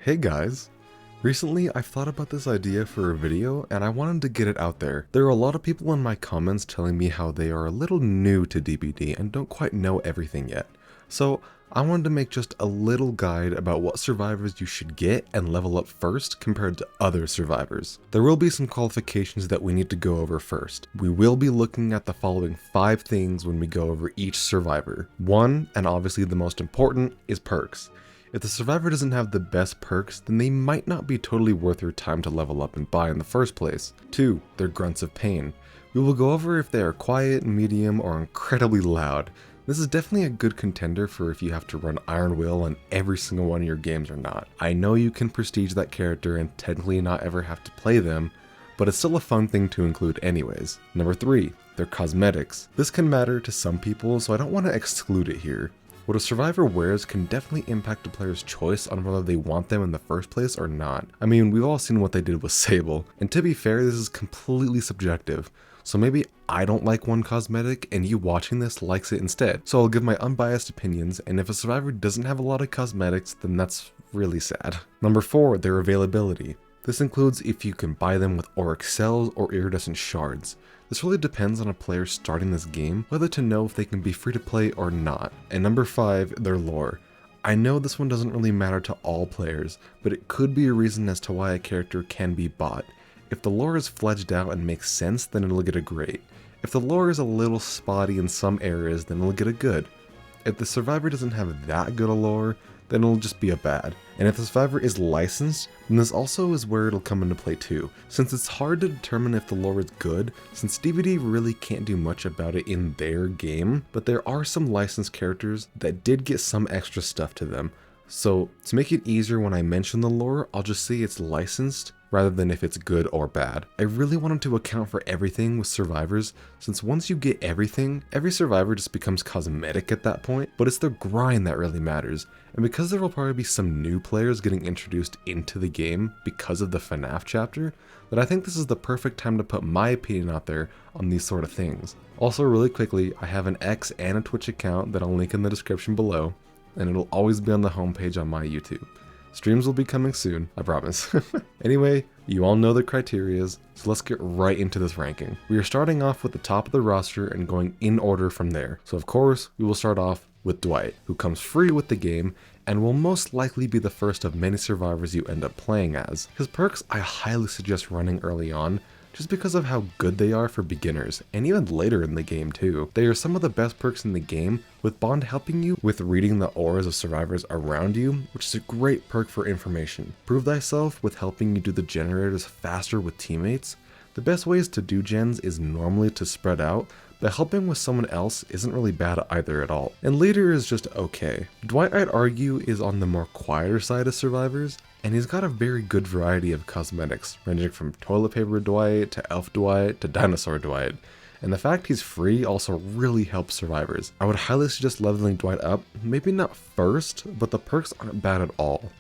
Hey guys! Recently I've thought about this idea for a video and I wanted to get it out there. There are a lot of people in my comments telling me how they are a little new to DBD and don't quite know everything yet. So I wanted to make just a little guide about what survivors you should get and level up first compared to other survivors. There will be some qualifications that we need to go over first. We will be looking at the following 5 things when we go over each survivor. 1, and obviously the most important, is perks. If the survivor doesn't have the best perks, then they might not be totally worth your time to level up and buy in the first place. 2, their grunts of pain. We will go over if they are quiet, medium, or incredibly loud. This is definitely a good contender for if you have to run Iron Will on every single one of your games or not. I know you can prestige that character and technically not ever have to play them, but it's still a fun thing to include anyways. Number 3, their cosmetics. This can matter to some people, so I don't want to exclude it here. What a survivor wears can definitely impact a player's choice on whether they want them in the first place or not. I mean, we've all seen what they did with Sable, and to be fair, this is completely subjective. So maybe I don't like one cosmetic and you watching this likes it instead. So I'll give my unbiased opinions, and if a survivor doesn't have a lot of cosmetics, then that's really sad. Number 4, their availability. This includes if you can buy them with auric cells or iridescent shards. This really depends on a player starting this game, whether to know if they can be free to play or not. And number 5, their lore. I know this one doesn't really matter to all players, but it could be a reason as to why a character can be bought. If the lore is fledged out and makes sense, then it'll get a great. If the lore is a little spotty in some areas, then it'll get a good. If the survivor doesn't have that good a lore, then it'll just be a bad. And if the survivor is licensed, then this also is where it'll come into play too, since it's hard to determine if the lore is good, since DBD really can't do much about it in their game, but there are some licensed characters that did get some extra stuff to them. So to make it easier when I mention the lore, I'll just say it's licensed rather than if it's good or bad. I really wanted to account for everything with survivors, since once you get everything, every survivor just becomes cosmetic at that point, but it's their grind that really matters. And because there will probably be some new players getting introduced into the game because of the FNAF chapter, that I think this is the perfect time to put my opinion out there on these sort of things. Also, really quickly, I have an X and a Twitch account that I'll link in the description below, and it'll always be on the homepage on my YouTube. Streams will be coming soon, I promise. Anyway, you all know the criterias, so let's get right into this ranking. We are starting off with the top of the roster and going in order from there. So of course, we will start off with Dwight, who comes free with the game and will most likely be the first of many survivors you end up playing as. His perks I highly suggest running early on, just because of how good they are for beginners, and even later in the game too. They are some of the best perks in the game, with Bond helping you with reading the auras of survivors around you, which is a great perk for information. Prove Thyself with helping you do the generators faster with teammates. The best ways to do gens is normally to spread out, but helping with someone else isn't really bad either at all. And Leader is just okay. Dwight, I'd argue, is on the more quieter side of survivors, and he's got a very good variety of cosmetics, ranging from toilet paper Dwight to elf Dwight to dinosaur Dwight. And the fact he's free also really helps survivors. I would highly suggest leveling Dwight up, maybe not first, but the perks aren't bad at all.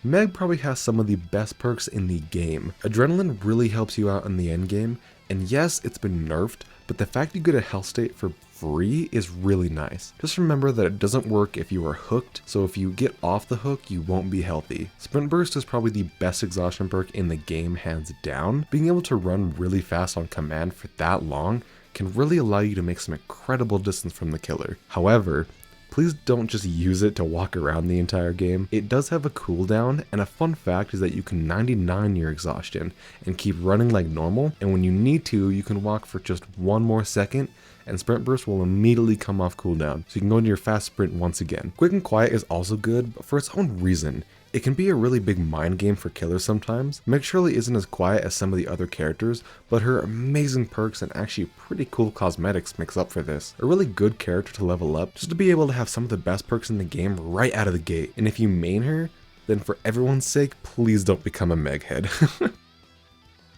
Meg probably has some of the best perks in the game. Adrenaline really helps you out in the endgame, and yes, it's been nerfed, but the fact you get a health state for free is really nice. Just remember that it doesn't work if you are hooked, so if you get off the hook, you won't be healthy. Sprint Burst is probably the best exhaustion perk in the game, hands down. Being able to run really fast on command for that long can really allow you to make some incredible distance from the killer. However, please don't just use it to walk around the entire game. It does have a cooldown, and a fun fact is that you can 99 your exhaustion and keep running like normal, and when you need to, you can walk for just one more second, and Sprint Burst will immediately come off cooldown, so you can go into your fast sprint once again. Quick and Quiet is also good, but for its own reason. It can be a really big mind game for killers sometimes. Meg Shirley isn't as quiet as some of the other characters, but her amazing perks and actually pretty cool cosmetics makes up for this. A really good character to level up, just to be able to have some of the best perks in the game right out of the gate. And if you main her, then for everyone's sake, please don't become a Meg head.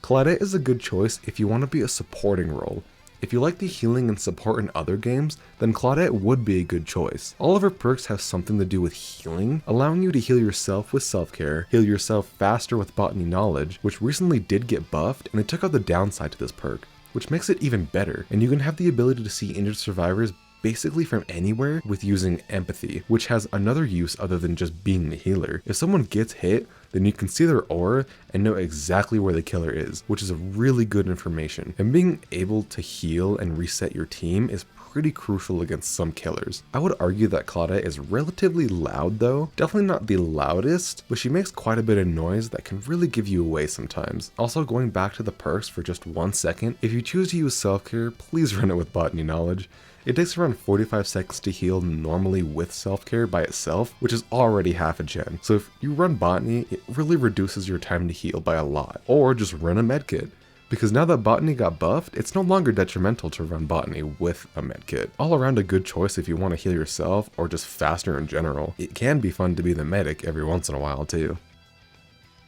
Claudette is a good choice if you want to be a supporting role. If you like the healing and support in other games, then Claudette would be a good choice. All of her perks have something to do with healing, allowing you to heal yourself with self-care, heal yourself faster with botany knowledge, which recently did get buffed, and they took out the downside to this perk, which makes it even better, and you can have the ability to see injured survivors basically from anywhere with using empathy, which has another use other than just being the healer. If someone gets hit, then you can see their aura and know exactly where the killer is, which is a really good information. And being able to heal and reset your team is pretty crucial against some killers. I would argue that Claudette is relatively loud though, definitely not the loudest, but she makes quite a bit of noise that can really give you away sometimes. Also, going back to the perks for just 1 second, if you choose to use self-care, please run it with Botany Knowledge. It takes around 45 seconds to heal normally with self-care by itself, which is already half a gen. So if you run Botany, it really reduces your time to heal by a lot. Or just run a medkit. Because now that Botany got buffed, it's no longer detrimental to run Botany with a medkit. All around a good choice if you want to heal yourself or just faster in general. It can be fun to be the medic every once in a while too.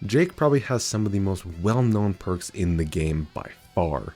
Jake probably has some of the most well-known perks in the game by far.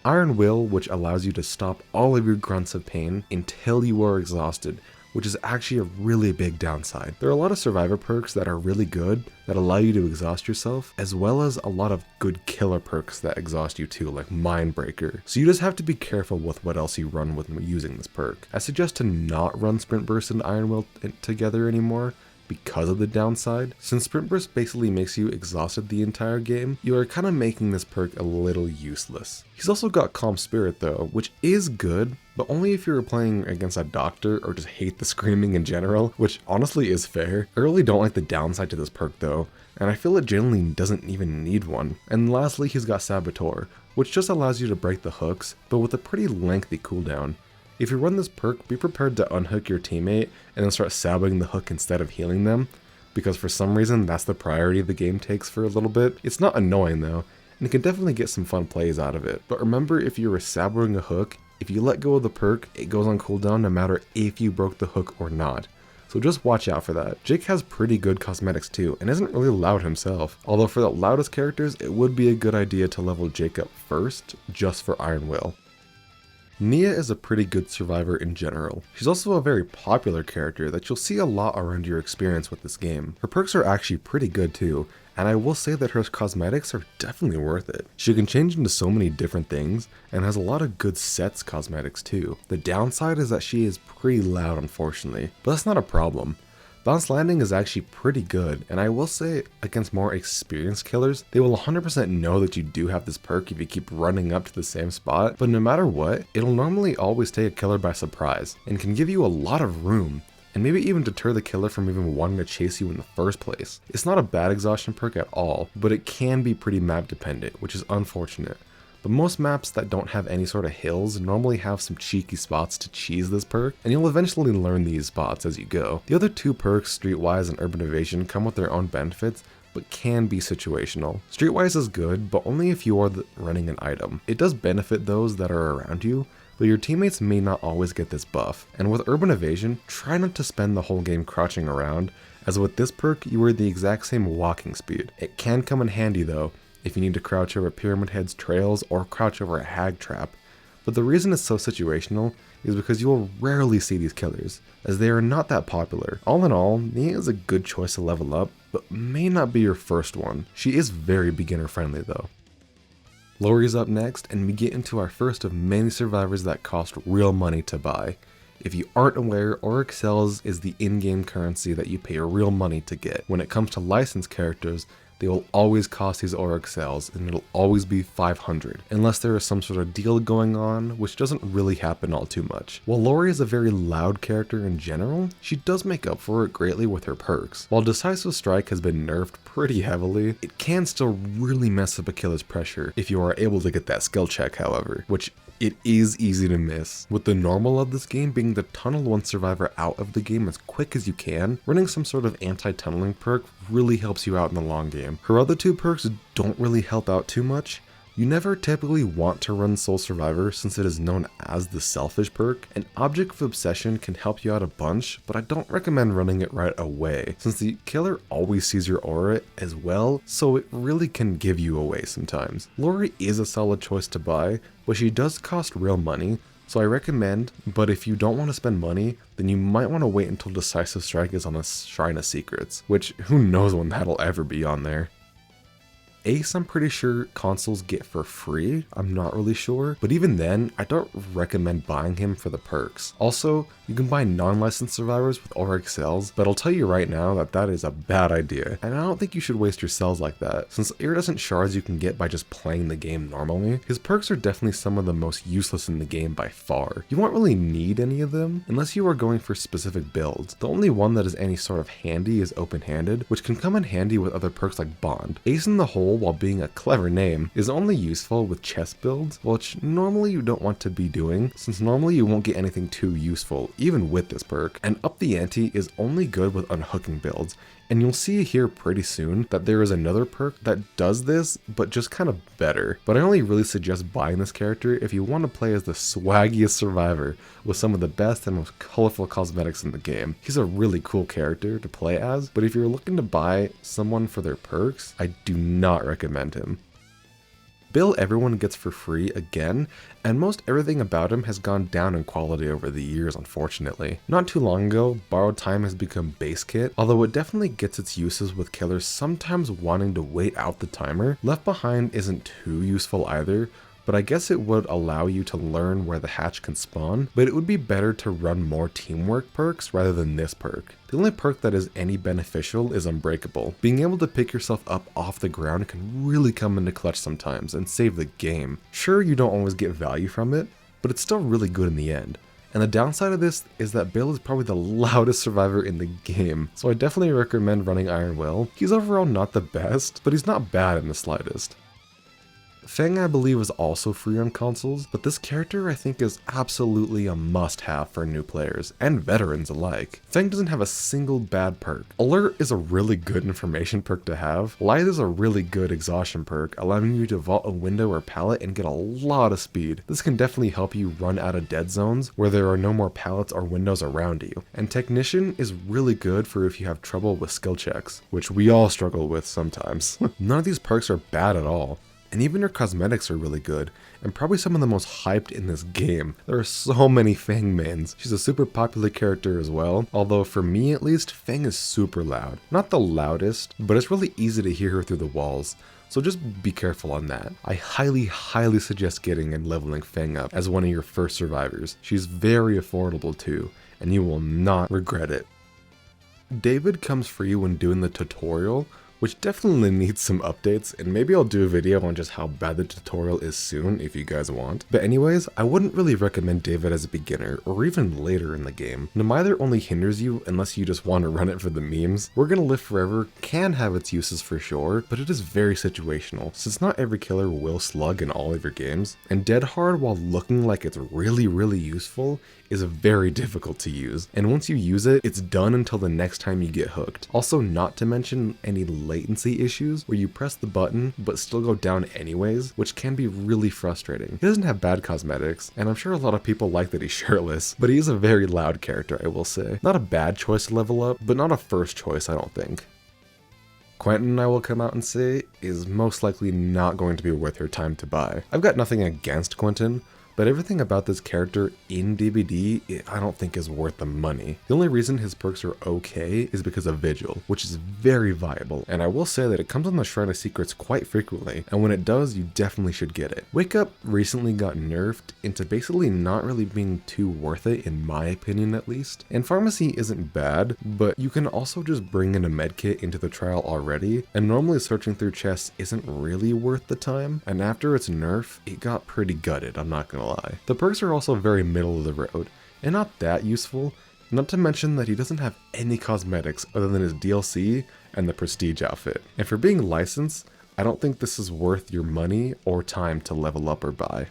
Iron Will, which allows you to stop all of your grunts of pain until you are exhausted, which is actually a really big downside. There are a lot of survivor perks that are really good that allow you to exhaust yourself, as well as a lot of good killer perks that exhaust you too, like Mindbreaker. So you just have to be careful with what else you run when using this perk. I suggest to not run Sprint Burst and Iron Will together anymore, because of the downside. Since Sprint Burst basically makes you exhausted the entire game, you are kind of making this perk a little useless. He's also got Calm Spirit though, which is good, but only if you're playing against a doctor or just hate the screaming in general, which honestly is fair. I really don't like the downside to this perk though, and I feel it generally doesn't even need one. And lastly, he's got Saboteur, which just allows you to break the hooks, but with a pretty lengthy cooldown. If you run this perk, be prepared to unhook your teammate and then start sabbing the hook instead of healing them, because for some reason that's the priority the game takes for a little bit. It's not annoying though, and you can definitely get some fun plays out of it. But remember, if you're sabbing a hook, if you let go of the perk, it goes on cooldown no matter if you broke the hook or not. So just watch out for that. Jake has pretty good cosmetics too, and isn't really loud himself. Although for the loudest characters, it would be a good idea to level Jake up first, just for Iron Will. Nia is a pretty good survivor in general. She's also a very popular character that you'll see a lot around your experience with this game. Her perks are actually pretty good too, and I will say that her cosmetics are definitely worth it. She can change into so many different things, and has a lot of good sets cosmetics too. The downside is that she is pretty loud unfortunately, but that's not a problem. Bounce Landing is actually pretty good, and I will say against more experienced killers, they will 100% know that you do have this perk if you keep running up to the same spot, but no matter what, it'll normally always take a killer by surprise, and can give you a lot of room, and maybe even deter the killer from even wanting to chase you in the first place. It's not a bad exhaustion perk at all, but it can be pretty map dependent, which is unfortunate. But most maps that don't have any sort of hills normally have some cheeky spots to cheese this perk, and you'll eventually learn these spots as you go. The other two perks, Streetwise and Urban Evasion, come with their own benefits, but can be situational. Streetwise is good, but only if you are running an item. It does benefit those that are around you, but your teammates may not always get this buff. And with Urban Evasion, try not to spend the whole game crouching around, as with this perk, you are the exact same walking speed. It can come in handy though, if you need to crouch over Pyramid Head's trails or crouch over a hag trap. But the reason it's so situational is because you will rarely see these killers, as they are not that popular. All in all, Nia is a good choice to level up, but may not be your first one. She is very beginner friendly though. Laurie's up next, and we get into our first of many survivors that cost real money to buy. If you aren't aware, Oryxels is the in-game currency that you pay real money to get. When it comes to licensed characters, they will always cost these Oryxels, and it'll always be 500, unless there is some sort of deal going on, which doesn't really happen all too much. While Laurie is a very loud character in general, she does make up for it greatly with her perks. While Decisive Strike has been nerfed pretty heavily, it can still really mess up a killer's pressure if you are able to get that skill check however, which it is easy to miss. With the normal of this game being to tunnel one survivor out of the game as quick as you can, running some sort of anti-tunneling perk really helps you out in the long game. Her other two perks don't really help out too much. You never typically want to run Soul Survivor since it is known as the selfish perk, and Object of Obsession can help you out a bunch, but I don't recommend running it right away, since the killer always sees your aura as well, so it really can give you away sometimes. Laurie is a solid choice to buy, but she does cost real money, so I recommend, but if you don't want to spend money, then you might want to wait until Decisive Strike is on the Shrine of Secrets, which who knows when that'll ever be on there. Ace, I'm pretty sure consoles get for free, I'm not really sure, but even then, I don't recommend buying him for the perks. Also, you can buy non-licensed survivors with auric cells, but I'll tell you right now that that is a bad idea, and I don't think you should waste your cells like that. Since iridescent shards you can get by just playing the game normally, his perks are definitely some of the most useless in the game by far. You won't really need any of them unless you are going for specific builds. The only one that is any sort of handy is open-handed, which can come in handy with other perks like Bond. Ace in the Hole, while being a clever name, is only useful with chest builds, which normally you don't want to be doing, since normally you won't get anything too useful, even with this perk. And Up the Ante is only good with unhooking builds, and you'll see here pretty soon that there is another perk that does this, but just kind of better. But I only really suggest buying this character if you want to play as the swaggiest survivor with some of the best and most colorful cosmetics in the game. He's a really cool character to play as, but if you're looking to buy someone for their perks, I do not recommend him. Bill everyone gets for free again, and most everything about him has gone down in quality over the years, unfortunately. Not too long ago, Borrowed Time has become base kit, although it definitely gets its uses with killers sometimes wanting to wait out the timer. Left Behind isn't too useful either, but I guess it would allow you to learn where the hatch can spawn, but it would be better to run more teamwork perks rather than this perk. The only perk that is any beneficial is Unbreakable. Being able to pick yourself up off the ground can really come into clutch sometimes and save the game. Sure, you don't always get value from it, but it's still really good in the end. And the downside of this is that Bill is probably the loudest survivor in the game, so I definitely recommend running Iron Will. He's overall not the best, but he's not bad in the slightest. Feng, I believe, is also free on consoles, but this character I think is absolutely a must-have for new players, and veterans alike. Feng doesn't have a single bad perk. Alert is a really good information perk to have. Lithe is a really good exhaustion perk, allowing you to vault a window or pallet and get a lot of speed. This can definitely help you run out of dead zones where there are no more pallets or windows around you. And Technician is really good for if you have trouble with skill checks, which we all struggle with sometimes. None of these perks are bad at all. And even her cosmetics are really good, and probably some of the most hyped in this game. There are so many Feng mains. She's a super popular character as well, although for me at least, Feng is super loud. Not the loudest, but it's really easy to hear her through the walls, so just be careful on that. I highly suggest getting and leveling Feng up as one of your first survivors. She's very affordable too, and you will not regret it. David comes free when doing the tutorial, which definitely needs some updates, and maybe I'll do a video on just how bad the tutorial is soon if you guys want. But anyways, I wouldn't really recommend David as a beginner, or even later in the game. Neither only hinders you unless you just want to run it for the memes. We're Gonna Live Forever can have its uses for sure, but it is very situational, since not every killer will slug in all of your games, and Dead Hard, while looking like it's really useful, is very difficult to use, and once you use it, it's done until the next time you get hooked. Also, not to mention any latency issues where you press the button but still go down anyways, which can be really frustrating. He doesn't have bad cosmetics, and I'm sure a lot of people like that he's shirtless, but he is a very loud character, I will say. Not a bad choice to level up, but not a first choice, I don't think. Quentin, I will come out and say, is most likely not going to be worth your time to buy. I've got nothing against Quentin, but everything about this character in DBD, I don't think is worth the money. The only reason his perks are okay is because of Vigil, which is very viable, and I will say that it comes on the Shrine of Secrets quite frequently, and when it does, you definitely should get it. Wake Up recently got nerfed into basically not really being too worth it, in my opinion at least. And Pharmacy isn't bad, but you can also just bring in a medkit into the trial already, and normally searching through chests isn't really worth the time, and after its nerf, it got pretty gutted, I'm not gonna lie. The perks are also very middle of the road, and not that useful, not to mention that he doesn't have any cosmetics other than his DLC and the prestige outfit. And for being licensed, I don't think this is worth your money or time to level up or buy.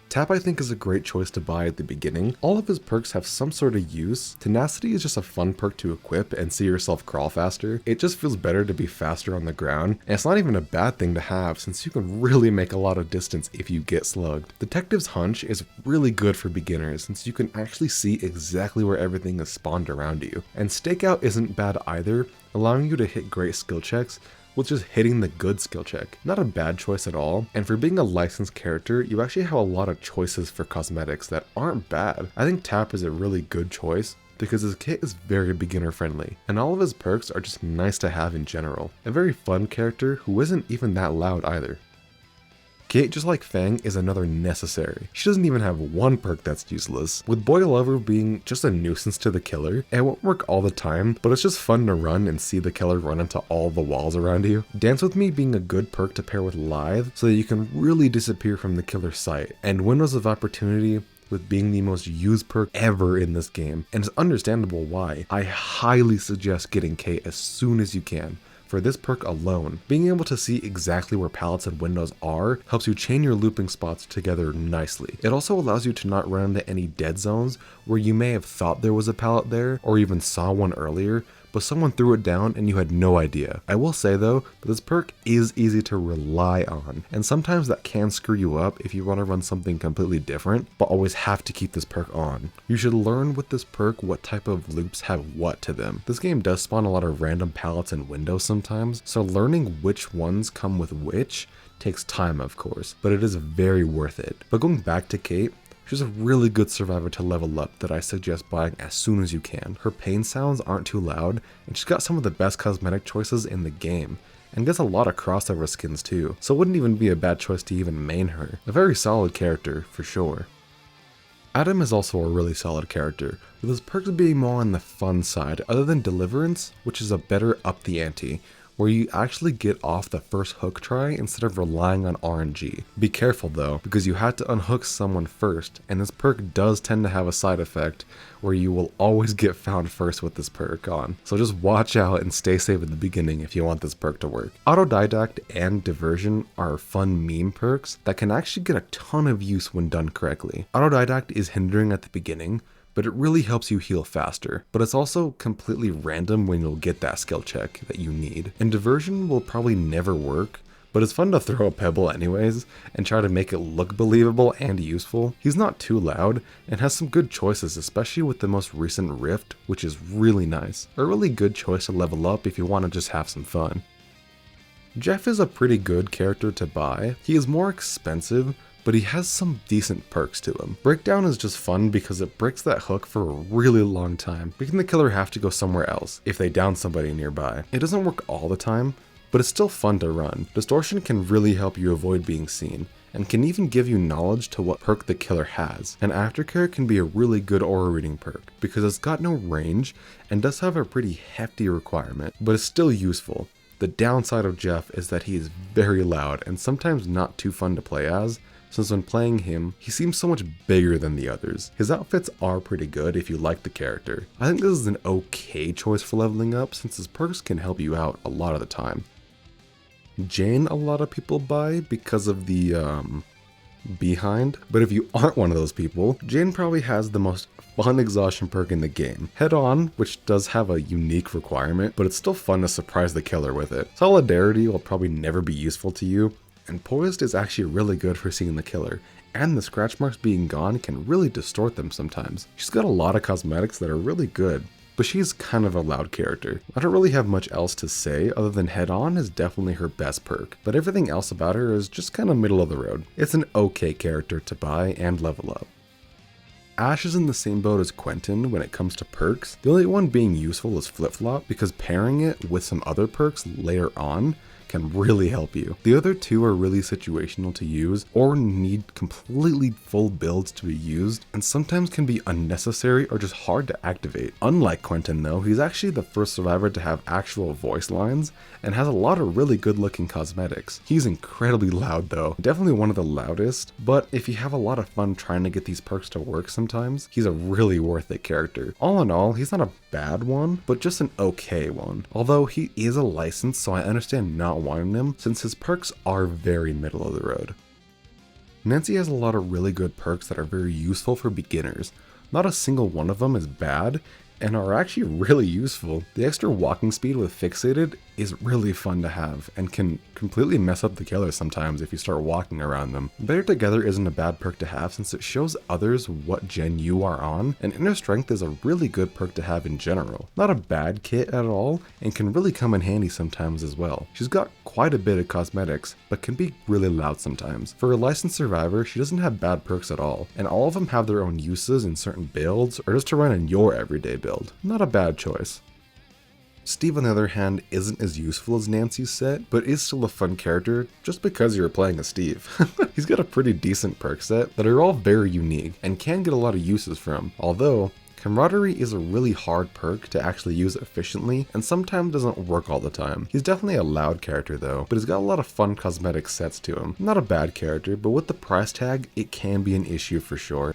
Tap I think is a great choice to buy at the beginning. All of his perks have some sort of use. Tenacity is just a fun perk to equip and see yourself crawl faster. It just feels better to be faster on the ground, and it's not even a bad thing to have since you can really make a lot of distance if you get slugged. Detective's Hunch is really good for beginners since you can actually see exactly where everything is spawned around you. And Stakeout isn't bad either, allowing you to hit great skill checks, which is hitting the good skill check. Not a bad choice at all, and for being a licensed character, you actually have a lot of choices for cosmetics that aren't bad. I think Tap is a really good choice, because his kit is very beginner friendly, and all of his perks are just nice to have in general. A very fun character who isn't even that loud either. Kate, just like Fang, is another necessary. She doesn't even have one perk that's useless. With Boy Lover being just a nuisance to the killer, it won't work all the time, but it's just fun to run and see the killer run into all the walls around you. Dance With Me being a good perk to pair with Lithe so that you can really disappear from the killer's sight, and Windows of Opportunity with being the most used perk ever in this game, and it's understandable why. I highly suggest getting Kate as soon as you can. For this perk alone, being able to see exactly where pallets and windows are helps you chain your looping spots together nicely. It also allows you to not run into any dead zones where you may have thought there was a pallet there or even saw one earlier, but someone threw it down and you had no idea. I will say though, that this perk is easy to rely on, and sometimes that can screw you up if you want to run something completely different, but always have to keep this perk on. You should learn with this perk what type of loops have what to them. This game does spawn a lot of random pallets and windows sometimes, so learning which ones come with which takes time of course, but it is very worth it. But going back to Kate, she's a really good survivor to level up that I suggest buying as soon as you can. Her pain sounds aren't too loud, and she's got some of the best cosmetic choices in the game, and gets a lot of crossover skins too, so it wouldn't even be a bad choice to even main her. A very solid character, for sure. Adam is also a really solid character, with his perks being more on the fun side, other than Deliverance, which is a better up the ante, where you actually get off the first hook try instead of relying on RNG. Be careful though, because you had to unhook someone first, and this perk does tend to have a side effect where you will always get found first with this perk on. So just watch out and stay safe at the beginning if you want this perk to work. Autodidact and Diversion are fun meme perks that can actually get a ton of use when done correctly. Autodidact is hindering at the beginning, but it really helps you heal faster. But it's also completely random when you'll get that skill check that you need. And Diversion will probably never work, but it's fun to throw a pebble anyways and try to make it look believable and useful. He's not too loud and has some good choices, especially with the most recent Rift, which is really nice. A really good choice to level up if you want to just have some fun. Jeff is a pretty good character to buy. He is more expensive, but he has some decent perks to him. Breakdown is just fun because it breaks that hook for a really long time, making the killer have to go somewhere else if they down somebody nearby. It doesn't work all the time, but it's still fun to run. Distortion can really help you avoid being seen, and can even give you knowledge to what perk the killer has. And Aftercare can be a really good aura reading perk, because it's got no range and does have a pretty hefty requirement, but it's still useful. The downside of Jeff is that he is very loud and sometimes not too fun to play as, since when playing him, he seems so much bigger than the others. His outfits are pretty good if you like the character. I think this is an okay choice for leveling up since his perks can help you out a lot of the time. Jane a lot of people buy because of the behind, but if you aren't one of those people, Jane probably has the most fun exhaustion perk in the game. Head On, which does have a unique requirement, but it's still fun to surprise the killer with it. Solidarity will probably never be useful to you, and Poised is actually really good for seeing the killer, and the scratch marks being gone can really distort them sometimes. She's got a lot of cosmetics that are really good, but she's kind of a loud character. I don't really have much else to say other than Head On is definitely her best perk, but everything else about her is just kind of middle of the road. It's an okay character to buy and level up. Ash is in the same boat as Quentin when it comes to perks. The only one being useful is Flip Flop, because pairing it with some other perks later on can really help you. The other two are really situational to use or need completely full builds to be used, and sometimes can be unnecessary or just hard to activate. Unlike Quentin though, he's actually the first survivor to have actual voice lines and has a lot of really good looking cosmetics. He's incredibly loud though, definitely one of the loudest, but if you have a lot of fun trying to get these perks to work sometimes, he's a really worth it character. All in all, he's not a bad one, but just an okay one. Although he is a license, so I understand not wanting him since his perks are very middle of the road. Nancy has a lot of really good perks that are very useful for beginners. Not a single one of them is bad, and are actually really useful. The extra walking speed with Fixated is really fun to have and can completely mess up the killer sometimes if you start walking around them. Better Together isn't a bad perk to have since it shows others what gen you are on, and Inner Strength is a really good perk to have in general. Not a bad kit at all, and can really come in handy sometimes as well. She's got quite a bit of cosmetics, but can be really loud sometimes. For a licensed survivor, she doesn't have bad perks at all, and all of them have their own uses in certain builds or just to run in your everyday build. Not a bad choice. Steve, on the other hand, isn't as useful as Nancy's set, but is still a fun character just because you're playing as Steve. He's got a pretty decent perk set that are all very unique and can get a lot of uses from, although Camaraderie is a really hard perk to actually use efficiently and sometimes doesn't work all the time. He's definitely a loud character though, but he's got a lot of fun cosmetic sets to him. Not a bad character, but with the price tag, it can be an issue for sure.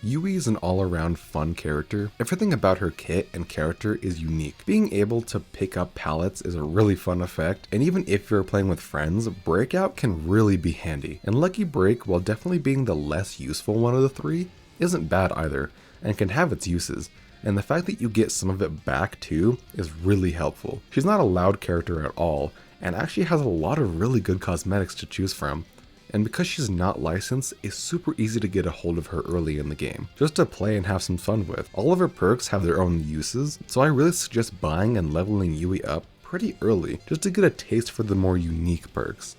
Yui is an all-around fun character. Everything about her kit and character is unique. Being able to pick up pallets is a really fun effect, and even if you're playing with friends, Breakout can really be handy. And Lucky Break, while definitely being the less useful one of the three, isn't bad either, and can have its uses. And the fact that you get some of it back too is really helpful. She's not a loud character at all, and actually has a lot of really good cosmetics to choose from. And because she's not licensed, it's super easy to get a hold of her early in the game, just to play and have some fun with. All of her perks have their own uses, so I really suggest buying and leveling Yui up pretty early, just to get a taste for the more unique perks.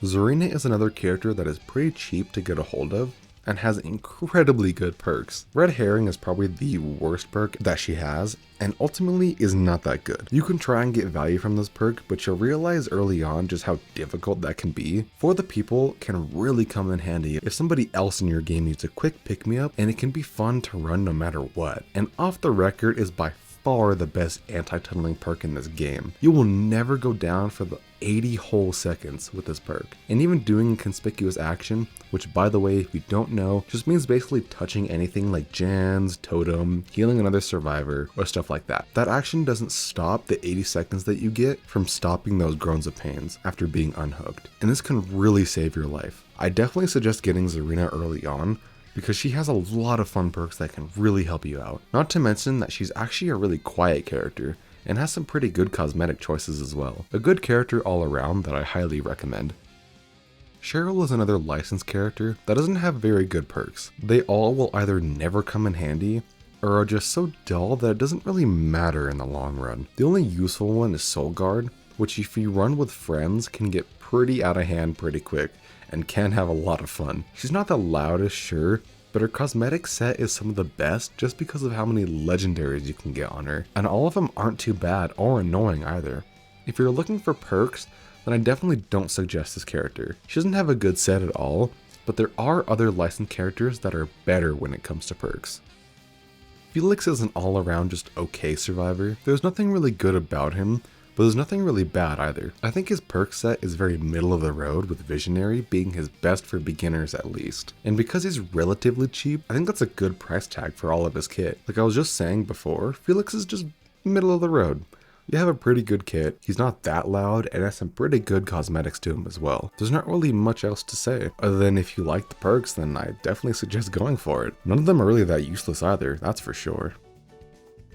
Zarina is another character that is pretty cheap to get a hold of, and has incredibly good perks. Red Herring is probably the worst perk that she has, and ultimately is not that good. You can try and get value from this perk, but you'll realize early on just how difficult that can be. For the people, can really come in handy if somebody else in your game needs a quick pick-me-up, and it can be fun to run no matter what. And Off the Record is by far the best anti-tunneling perk in this game. You will never go down for the 80 whole seconds with this perk. And even doing conspicuous action, which by the way, if you don't know, just means basically touching anything like gens, totem, healing another survivor, or stuff like that. That action doesn't stop the 80 seconds that you get from stopping those groans of pains after being unhooked. And this can really save your life. I definitely suggest getting Zarina early on, because she has a lot of fun perks that can really help you out. Not to mention that she's actually a really quiet character, and has some pretty good cosmetic choices as well. A good character all around that I highly recommend. Cheryl is another licensed character that doesn't have very good perks. They all will either never come in handy, or are just so dull that it doesn't really matter in the long run. The only useful one is Soul Guard, which if you run with friends can get pretty out of hand pretty quick, and can have a lot of fun. She's not the loudest, sure, but her cosmetic set is some of the best just because of how many legendaries you can get on her, and all of them aren't too bad or annoying either. If you're looking for perks, then I definitely don't suggest this character. She doesn't have a good set at all, but there are other licensed characters that are better when it comes to perks. Felix is an all-around just okay survivor. There's nothing really good about him, but there's nothing really bad either. I think his perk set is very middle of the road, with Visionary being his best for beginners at least. And because he's relatively cheap, I think that's a good price tag for all of his kit. Like I was just saying before, Felix is just middle of the road. You have a pretty good kit, he's not that loud, and has some pretty good cosmetics to him as well. There's not really much else to say, other than if you like the perks, then I definitely suggest going for it. None of them are really that useless either, that's for sure.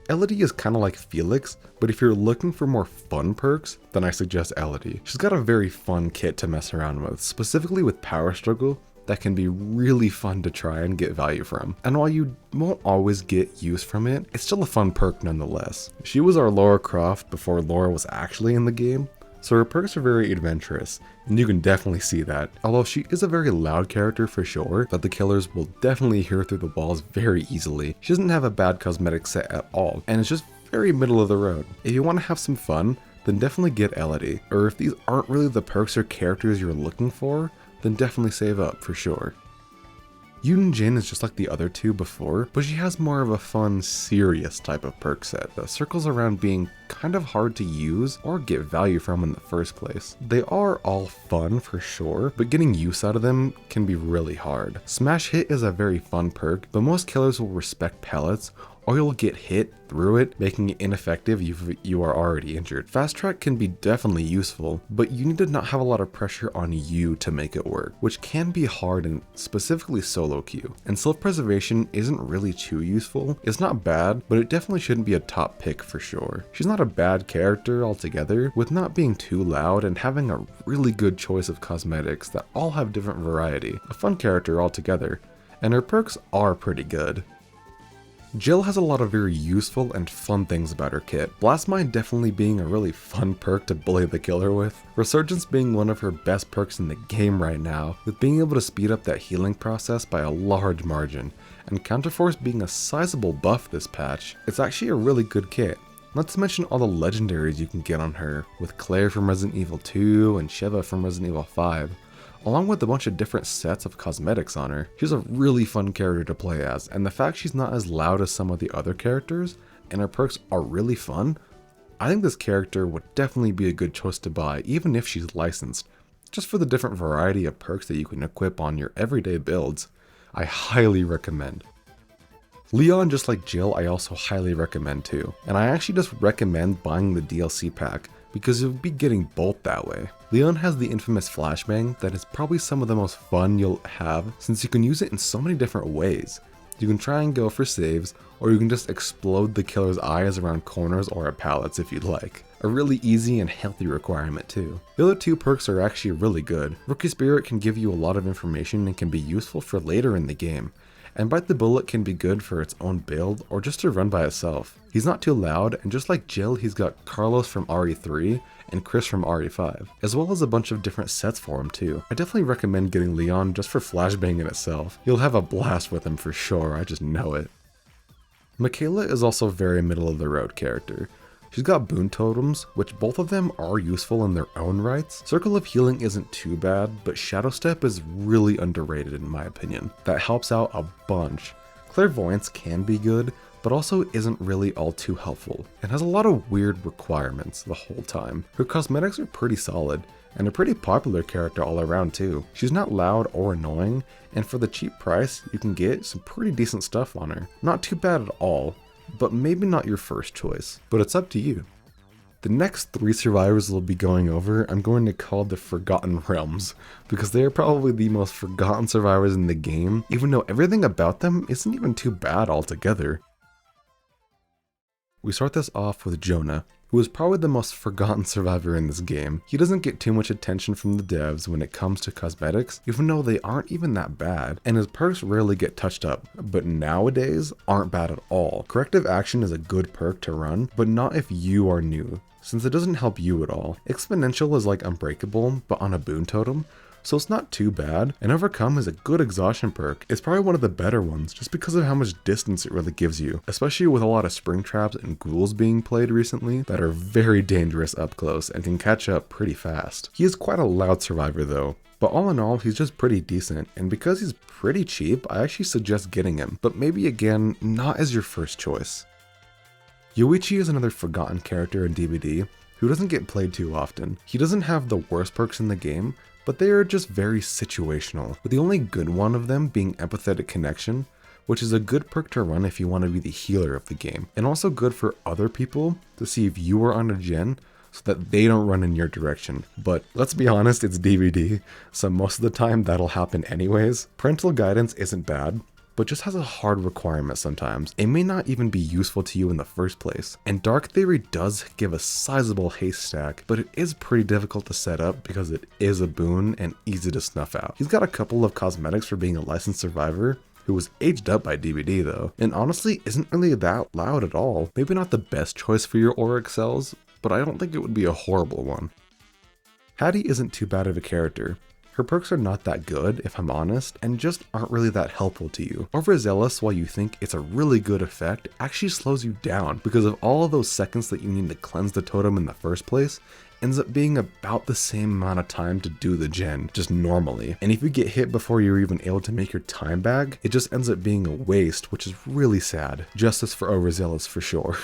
Elodie is kind of like Felix, but if you're looking for more fun perks, then I suggest Elodie. She's got a very fun kit to mess around with, specifically with Power Struggle, that can be really fun to try and get value from. And while you won't always get use from it, it's still a fun perk nonetheless. She was our Lara Croft before Lara was actually in the game, so her perks are very adventurous, and you can definitely see that. Although she is a very loud character for sure, that the killers will definitely hear through the walls very easily. She doesn't have a bad cosmetic set at all, and it's just very middle of the road. If you want to have some fun, then definitely get Elodie. Or if these aren't really the perks or characters you're looking for, then definitely save up for sure. Yun Jin is just like the other two before, but she has more of a fun, serious type of perk set that circles around being kind of hard to use or get value from in the first place. They are all fun for sure, but getting use out of them can be really hard. Smash Hit is a very fun perk, but most killers will respect pellets or you'll get hit through it, making it ineffective if you are already injured. Fast track can be definitely useful, but you need to not have a lot of pressure on you to make it work, which can be hard in specifically solo queue. And self-preservation isn't really too useful. It's not bad, but it definitely shouldn't be a top pick for sure. She's not a bad character altogether, with not being too loud and having a really good choice of cosmetics that all have different variety. A fun character altogether, and her perks are pretty good. Jill has a lot of very useful and fun things about her kit, Blastmine definitely being a really fun perk to bully the killer with, Resurgence being one of her best perks in the game right now, with being able to speed up that healing process by a large margin, and Counterforce being a sizable buff this patch. It's actually a really good kit. Not to mention all the legendaries you can get on her, with Claire from Resident Evil 2 and Sheva from Resident Evil 5. Along with a bunch of different sets of cosmetics on her. She's a really fun character to play as, and the fact she's not as loud as some of the other characters, and her perks are really fun, I think this character would definitely be a good choice to buy even if she's licensed. Just for the different variety of perks that you can equip on your everyday builds, I highly recommend. Leon, just like Jill, I also highly recommend too, and I actually just recommend buying the DLC pack, because you'll be getting both that way. Leon has the infamous flashbang that is probably some of the most fun you'll have, since you can use it in so many different ways. You can try and go for saves, or you can just explode the killer's eyes around corners or at pallets if you'd like. A really easy and healthy requirement too. The other two perks are actually really good. Rookie Spirit can give you a lot of information and can be useful for later in the game. And Bite the Bullet can be good for its own build or just to run by itself. He's not too loud, and just like Jill, he's got Carlos from RE3 and Chris from RE5, as well as a bunch of different sets for him too. I definitely recommend getting Leon just for flashbang in itself. You'll have a blast with him for sure, I just know it. Mikaela is also a very middle of the road character. She's got boon totems, which both of them are useful in their own rights. Circle of Healing isn't too bad, but Shadow Step is really underrated in my opinion. That helps out a bunch. Clairvoyance can be good, but also isn't really all too helpful, and has a lot of weird requirements the whole time. Her cosmetics are pretty solid, and a pretty popular character all around too. She's not loud or annoying, and for the cheap price, you can get some pretty decent stuff on her. Not too bad at all, but maybe not your first choice, but it's up to you. The next 3 survivors we'll be going over, I'm going to call the Forgotten Realms, because they are probably the most forgotten survivors in the game, even though everything about them isn't even too bad altogether. We start this off with Jonah, who is probably the most forgotten survivor in this game. He doesn't get too much attention from the devs when it comes to cosmetics, even though they aren't even that bad, and his perks rarely get touched up, but nowadays aren't bad at all. Corrective Action is a good perk to run, but not if you are new, since it doesn't help you at all. Exponential is like Unbreakable, but on a boon totem, so it's not too bad, and Overcome is a good exhaustion perk. It's probably one of the better ones, just because of how much distance it really gives you, especially with a lot of spring traps and ghouls being played recently that are very dangerous up close and can catch up pretty fast. He is quite a loud survivor though, but all in all, he's just pretty decent, and because he's pretty cheap, I actually suggest getting him, but maybe again, not as your first choice. Yoichi is another forgotten character in DBD who doesn't get played too often. He doesn't have the worst perks in the game, but they are just very situational, with the only good one of them being Empathetic Connection, which is a good perk to run if you want to be the healer of the game, and also good for other people to see if you are on a gen so that they don't run in your direction. But let's be honest, it's DBD, so most of the time that'll happen anyways. Parental guidance isn't bad, but just has a hard requirement sometimes. It may not even be useful to you in the first place. And Dark Theory does give a sizable haste stack, but it is pretty difficult to set up because it is a boon and easy to snuff out. He's got a couple of cosmetics for being a licensed survivor, who was aged up by DBD though, and honestly isn't really that loud at all. Maybe not the best choice for your Auric cells, but I don't think it would be a horrible one. Hattie isn't too bad of a character. Her perks are not that good, if I'm honest, and just aren't really that helpful to you. Overzealous, while you think it's a really good effect, actually slows you down because of all of those seconds that you need to cleanse the totem in the first place, ends up being about the same amount of time to do the gen, just normally. And if you get hit before you're even able to make your time back, it just ends up being a waste, which is really sad. Justice for overzealous for sure.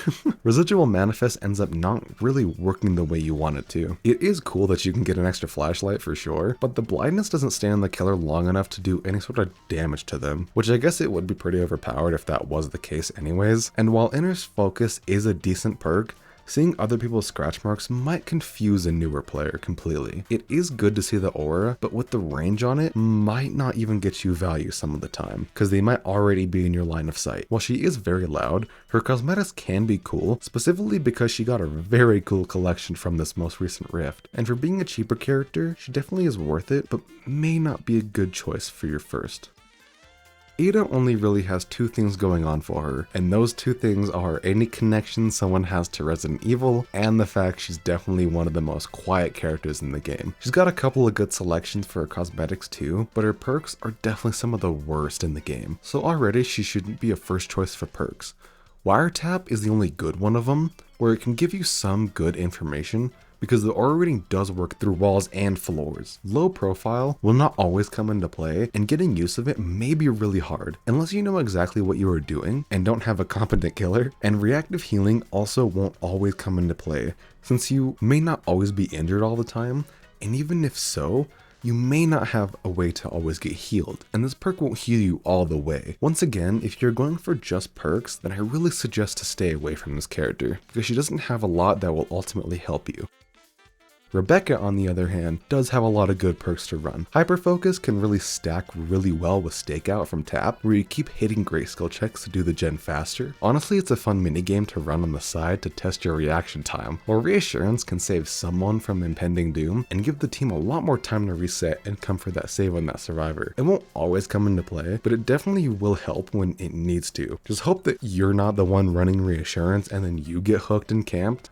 Residual Manifest ends up not really working the way you want it to. It is cool that you can get an extra flashlight for sure, but the blindness doesn't stay on the killer long enough to do any sort of damage to them, which I guess it would be pretty overpowered if that was the case anyways. And while Inner Focus is a decent perk, seeing other people's scratch marks might confuse a newer player completely. It is good to see the aura, but with the range on it, might not even get you value some of the time, because they might already be in your line of sight. While she is very loud, her cosmetics can be cool, specifically because she got a very cool collection from this most recent rift. And for being a cheaper character, she definitely is worth it, but may not be a good choice for your first. Ada only really has two things going on for her, and those two things are any connection someone has to Resident Evil, and the fact she's definitely one of the most quiet characters in the game. She's got a couple of good selections for her cosmetics too, but her perks are definitely some of the worst in the game, so already she shouldn't be a first choice for perks. Wiretap is the only good one of them, where it can give you some good information, because the aura reading does work through walls and floors. Low profile will not always come into play, and getting use of it may be really hard, unless you know exactly what you are doing and don't have a competent killer, and reactive healing also won't always come into play, since you may not always be injured all the time, and even if so, you may not have a way to always get healed, and this perk won't heal you all the way. Once again, if you're going for just perks, then I really suggest to stay away from this character, because she doesn't have a lot that will ultimately help you. Rebecca, on the other hand, does have a lot of good perks to run. Hyperfocus can really stack really well with Stakeout from Tap, where you keep hitting great skill checks to do the gen faster. Honestly, it's a fun minigame to run on the side to test your reaction time, while Reassurance can save someone from impending doom and give the team a lot more time to reset and come for that save on that survivor. It won't always come into play, but it definitely will help when it needs to. Just hope that you're not the one running Reassurance and then you get hooked and camped.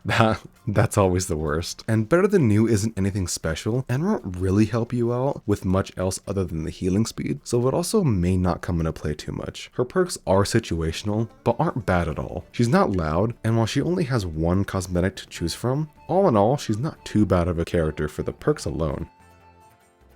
That's always the worst. And Better Than New isn't anything special and won't really help you out with much else other than the healing speed, so it also may not come into play too much. Her perks are situational, but aren't bad at all. She's not loud, and while she only has one cosmetic to choose from, all in all, she's not too bad of a character for the perks alone.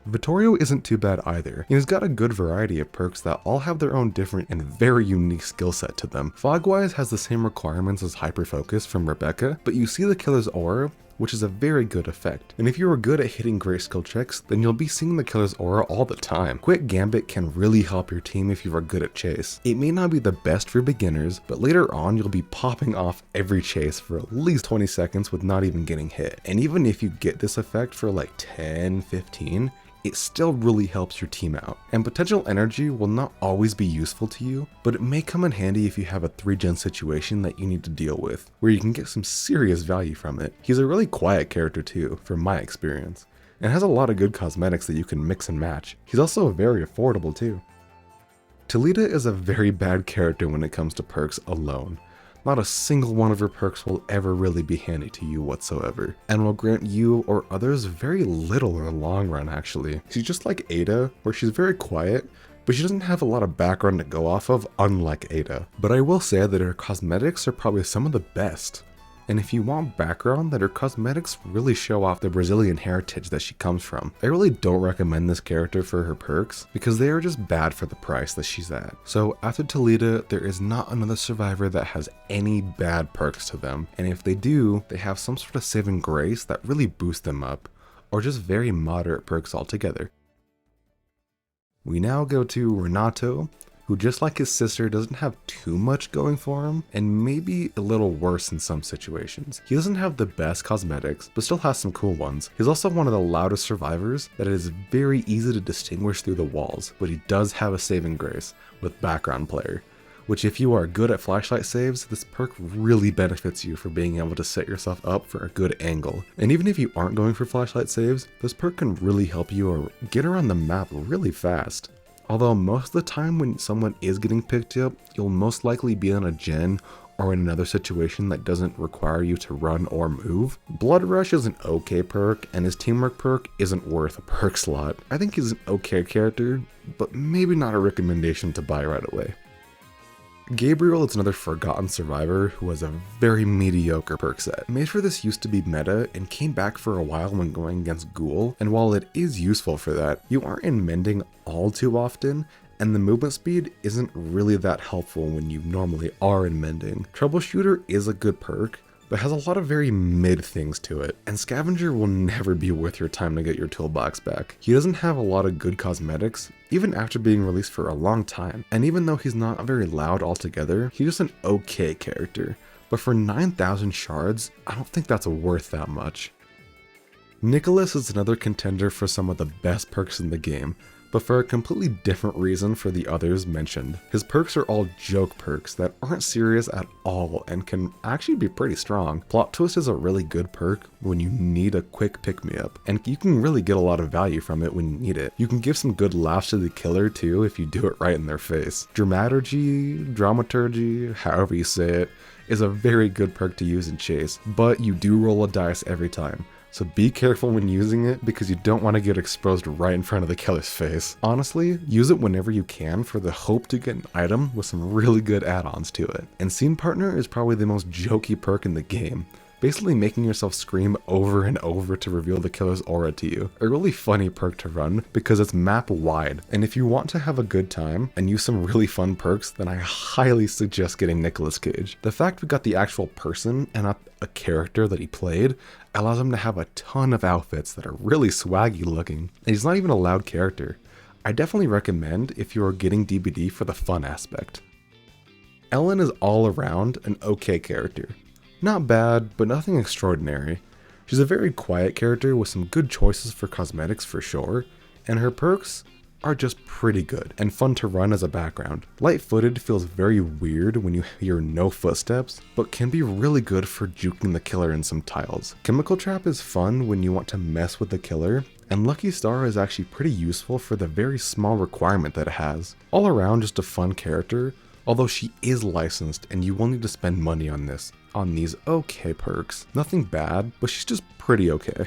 Vittorio isn't too bad either. He's got a good variety of perks that all have their own different and very unique skill set to them. Fogwise has the same requirements as Hyperfocus from Rebecca, but you see the killer's aura, which is a very good effect. And if you are good at hitting great skill checks, then you'll be seeing the killer's aura all the time. Quick Gambit can really help your team if you are good at chase. It may not be the best for beginners, but later on you'll be popping off every chase for at least 20 seconds with not even getting hit. And even if you get this effect for like 10, 15, it still really helps your team out. And potential energy will not always be useful to you, but it may come in handy if you have a 3-gen situation that you need to deal with, where you can get some serious value from it. He's a really quiet character too, from my experience, and has a lot of good cosmetics that you can mix and match. He's also very affordable too. Talita is a very bad character when it comes to perks alone. Not a single one of her perks will ever really be handy to you whatsoever, and will grant you or others very little in the long run actually. She's just like Ada, where she's very quiet, but she doesn't have a lot of background to go off of, unlike Ada. But I will say that her cosmetics are probably some of the best. And if you want background, that her cosmetics really show off the Brazilian heritage that she comes from. I really don't recommend this character for her perks, because they are just bad for the price that she's at. So after Talita, there is not another survivor that has any bad perks to them, and if they do, they have some sort of saving grace that really boosts them up, or just very moderate perks altogether. We now go to Renato, who just like his sister doesn't have too much going for him, and maybe a little worse in some situations. He doesn't have the best cosmetics, but still has some cool ones. He's also one of the loudest survivors that it is very easy to distinguish through the walls, but he does have a saving grace with background player, which if you are good at flashlight saves, this perk really benefits you for being able to set yourself up for a good angle. And even if you aren't going for flashlight saves, this perk can really help you get around the map really fast. Although most of the time when someone is getting picked up, you'll most likely be on a gen or in another situation that doesn't require you to run or move. Blood Rush is an okay perk, and his teamwork perk isn't worth a perk slot. I think he's an okay character, but maybe not a recommendation to buy right away. Gabriel is another forgotten survivor who has a very mediocre perk set. Made for this used to be meta and came back for a while when going against Ghoul, and while it is useful for that, you aren't in mending all too often, and the movement speed isn't really that helpful when you normally are in mending. Troubleshooter is a good perk, but has a lot of very mid things to it, and Scavenger will never be worth your time to get your toolbox back. He doesn't have a lot of good cosmetics, even after being released for a long time, and even though he's not very loud altogether, he's just an okay character. But for 9,000 shards, I don't think that's worth that much. Nicholas is another contender for some of the best perks in the game, but for a completely different reason for the others mentioned. His perks are all joke perks that aren't serious at all and can actually be pretty strong. Plot Twist is a really good perk when you need a quick pick-me-up, and you can really get a lot of value from it when you need it. You can give some good laughs to the killer too if you do it right in their face. Dramaturgy, however you say it, is a very good perk to use in Chase, but you do roll a dice every time. So be careful when using it because you don't want to get exposed right in front of the killer's face. Honestly, use it whenever you can for the hope to get an item with some really good add-ons to it. And Scene Partner is probably the most jokey perk in the game, basically making yourself scream over and over to reveal the killer's aura to you. A really funny perk to run because it's map wide, and if you want to have a good time and use some really fun perks, then I highly suggest getting Nicolas Cage. The fact we got the actual person and not a character that he played allows him to have a ton of outfits that are really swaggy looking, and he's not even a loud character. I definitely recommend if you are getting DBD for the fun aspect. Ellen is all around an okay character. Not bad, but nothing extraordinary. She's a very quiet character with some good choices for cosmetics for sure, and her perks are just pretty good and fun to run as a background. Light-footed feels very weird when you hear no footsteps, but can be really good for juking the killer in some tiles. Chemical Trap is fun when you want to mess with the killer, and Lucky Star is actually pretty useful for the very small requirement that it has. All around just a fun character, although she is licensed and you will need to spend money on these okay perks. Nothing bad, but she's just pretty okay.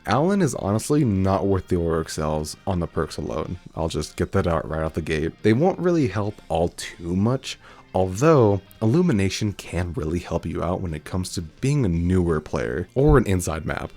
Alan is honestly not worth the Aura Excels on the perks alone. I'll just get that out right out the gate. They won't really help all too much, although Illumination can really help you out when it comes to being a newer player or an inside map.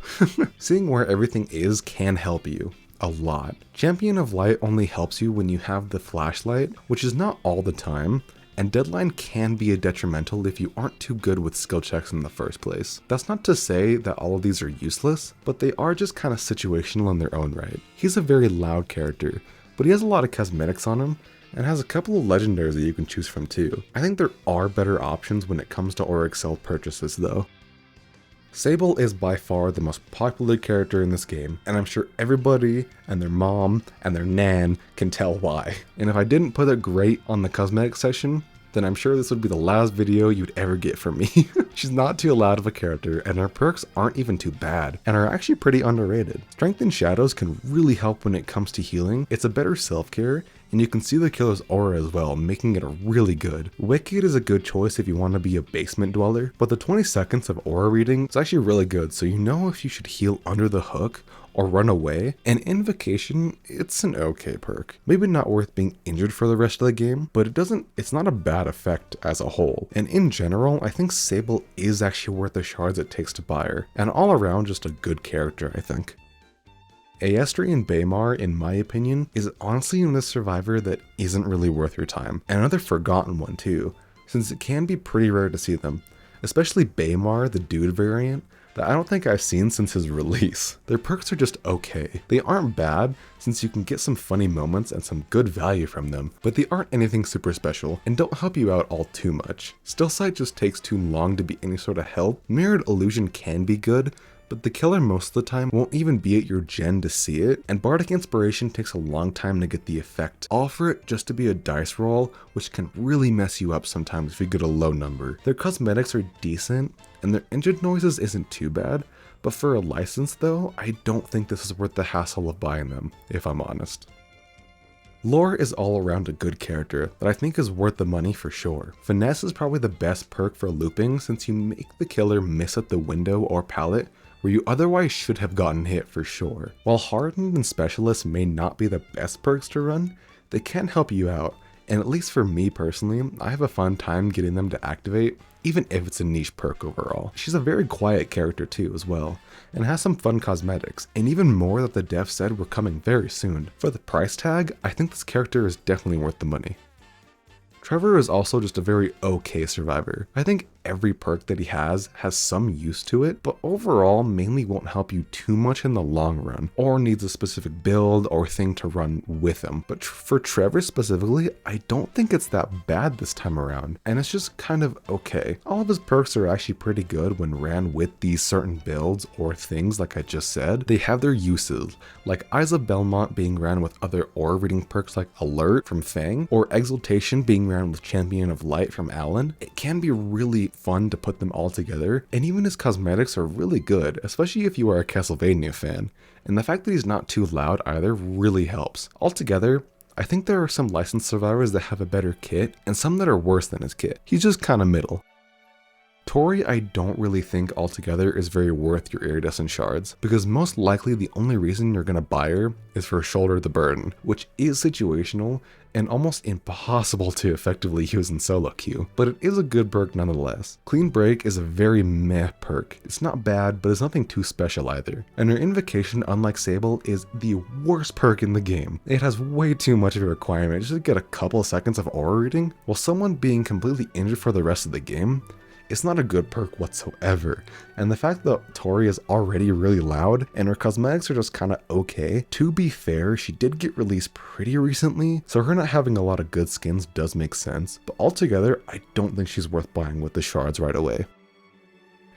Seeing where everything is can help you a lot. Champion of Light only helps you when you have the flashlight, which is not all the time, and Deadline can be a detrimental if you aren't too good with skill checks in the first place. That's not to say that all of these are useless, but they are just kind of situational in their own right. He's a very loud character, but he has a lot of cosmetics on him, and has a couple of legendaries that you can choose from too. I think there are better options when it comes to Aura Excel purchases though. Sable is by far the most popular character in this game, and I'm sure everybody and their mom and their nan can tell why. And if I didn't put it great on the cosmetic section, then I'm sure this would be the last video you'd ever get from me. She's not too loud of a character, and her perks aren't even too bad, and are actually pretty underrated. Strength in Shadows can really help when it comes to healing. It's a better self-care, and you can see the killer's aura as well, making it really good. Wicked is a good choice if you want to be a basement dweller, but the 20 seconds of aura reading is actually really good, so you know if you should heal under the hook or run away. And Invocation, it's an okay perk. Maybe not worth being injured for the rest of the game, but it's not a bad effect as a whole. And in general, I think Sable is actually worth the shards it takes to buy her, and all around just a good character, I think. Aestrian Baymar, in my opinion, is honestly the survivor that isn't really worth your time. And another forgotten one too, since it can be pretty rare to see them. Especially Baymar, the dude variant, that I don't think I've seen since his release. Their perks are just okay. They aren't bad, since you can get some funny moments and some good value from them, but they aren't anything super special, and don't help you out all too much. Still Sight just takes too long to be any sort of help. Mirrored Illusion can be good, but the killer most of the time won't even be at your gen to see it, and Bardic Inspiration takes a long time to get the effect. All for it just to be a dice roll, which can really mess you up sometimes if you get a low number. Their cosmetics are decent, and their engine noises isn't too bad, but for a license though, I don't think this is worth the hassle of buying them, if I'm honest. Lore is all around a good character that I think is worth the money for sure. Finesse is probably the best perk for looping since you make the killer miss at the window or pallet where you otherwise should have gotten hit for sure. While Hardened and Specialist may not be the best perks to run, they can help you out, and at least for me personally, I have a fun time getting them to activate, even if it's a niche perk overall. She's a very quiet character too as well, and has some fun cosmetics, and even more that the devs said were coming very soon. For the price tag, I think this character is definitely worth the money. Trevor is also just a very okay survivor. I think every perk that he has some use to it, but overall mainly won't help you too much in the long run, or needs a specific build or thing to run with him. But for Trevor specifically, I don't think it's that bad this time around, and it's just kind of okay. All of his perks are actually pretty good when ran with these certain builds or things like I just said. They have their uses, like Eyes of Belmont being ran with other aura reading perks like Alert from Fang, or Exaltation being ran with Champion of Light from Alan. It can be really fun to put them all together, and even his cosmetics are really good, especially if you are a Castlevania fan, and the fact that he's not too loud either really helps. Altogether, I think there are some licensed survivors that have a better kit, and some that are worse than his kit. He's just kinda middle. Tori, I don't really think altogether is very worth your iridescent shards, because most likely the only reason you're gonna buy her is for Shoulder the Burden, which is situational and almost impossible to effectively use in solo queue, but it is a good perk nonetheless. Clean Break is a very meh perk. It's not bad, but it's nothing too special either. And her Invocation, unlike Sable, is the worst perk in the game. It has way too much of a requirement just to get a couple of seconds of aura reading, while someone being completely injured for the rest of the game. It's not a good perk whatsoever, and the fact that Tori is already really loud and her cosmetics are just kinda okay. To be fair, she did get released pretty recently, so her not having a lot of good skins does make sense, but altogether, I don't think she's worth buying with the shards right away.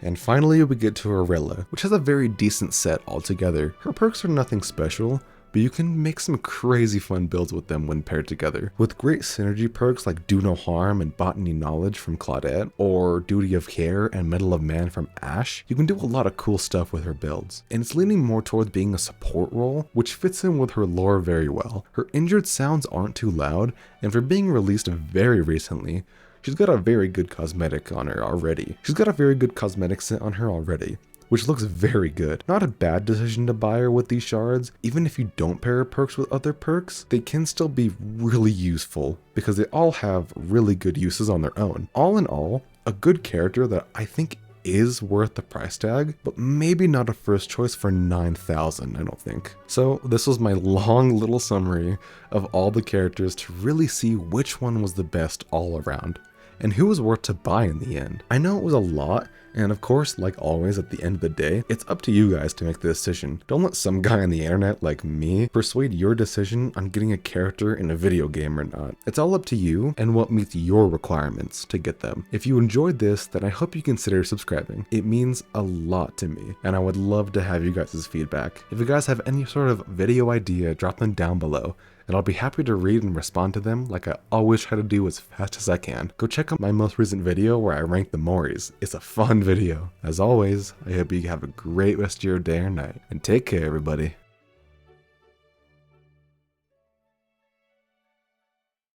And finally, we get to Arilla, which has a very decent set altogether. Her perks are nothing special, but you can make some crazy fun builds with them when paired together. With great synergy perks like Do No Harm and Botany Knowledge from Claudette, or Duty of Care and Medal of Man from Ashe, you can do a lot of cool stuff with her builds. And it's leaning more towards being a support role, which fits in with her lore very well. Her injured sounds aren't too loud, and for being released very recently, she's got a very good cosmetic on her already. She's got a very good cosmetic set on her already, which looks very good. Not a bad decision to buy her with these shards. Even if you don't pair her perks with other perks, they can still be really useful because they all have really good uses on their own. All in all, a good character that I think is worth the price tag, but maybe not a first choice for 9,000, I don't think. So this was my long little summary of all the characters to really see which one was the best all around, and who was worth to buy in the end. I know it was a lot, and of course, like always at the end of the day, it's up to you guys to make the decision. Don't let some guy on the internet like me persuade your decision on getting a character in a video game or not. It's all up to you and what meets your requirements to get them. If you enjoyed this, then I hope you consider subscribing. It means a lot to me, and I would love to have you guys' feedback. If you guys have any sort of video idea, drop them down below, and I'll be happy to read and respond to them like I always try to do as fast as I can. Go check out my most recent video where I rank the Moris. It's a fun video. As always, I hope you have a great rest of your day or night, and take care everybody.